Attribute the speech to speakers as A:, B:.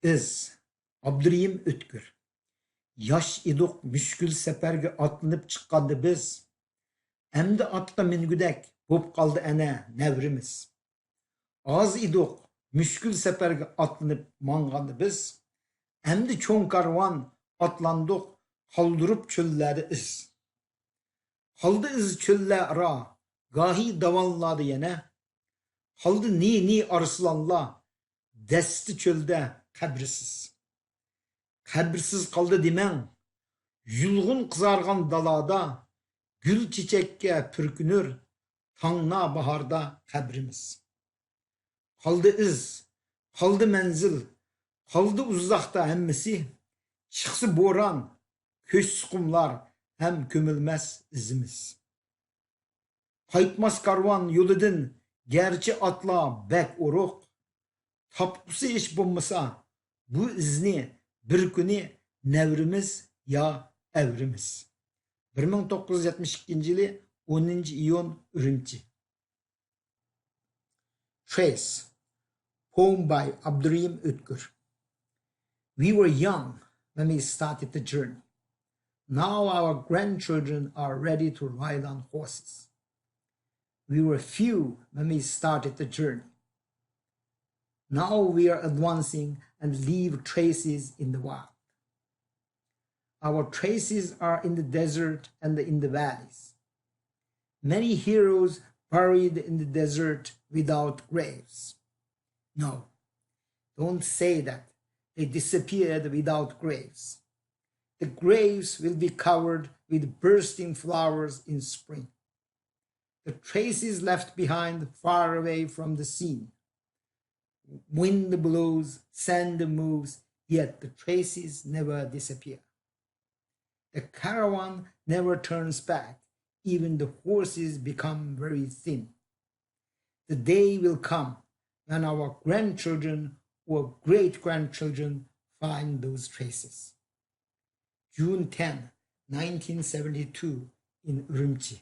A: Biz Abdurrahim Ötkür. Yaş idik müşkül seferge atlanıp çıkkandı biz. Emdi atla mingüdek bop kaldı ene nevrimiz. Az idik müşkül seferge atlanıp mangandı biz. Emdi çoğun karvan atlandık kaldırıp çölleri iz. Kaldı iz çölle ara gahi davanladı yine. Kaldı ni arslanla desti çölde kabrisiz. Kabrisiz kaldı demen, yulgun kızargan dalada, gül çiçekke pürkünür, tangna baharda kabrimiz. Kaldı iz, kaldı menzil, kaldı uzakta hemmisi, çıksı boran, köş kumlar, hem kömülmez izimiz. Kayıtmaz karvan yoludun, gerçi atla bek oruk, tapkusu iş bulmasa, bu izni bir günü nevrimiz ya evrimiz. 1972 yılı 10. iyun Ürümçi. Trace, poem by Abdurrahim Ötkür. We were young when we started the journey. Now our grandchildren are ready to ride on horses. We were few when we started the journey. Now we are advancing and leave traces in the wild. Our traces are in the desert and in the valleys. Many heroes buried in the desert without graves. No, don't say that. They disappeared without graves. The graves will be covered with bursting flowers in spring. The traces left behind far away from the scene. Wind blows, sand moves, yet the traces never disappear. The caravan never turns back, even the horses become very thin. The day will come when our grandchildren or great-grandchildren find those traces. June 10, 1972 in Ürümçi.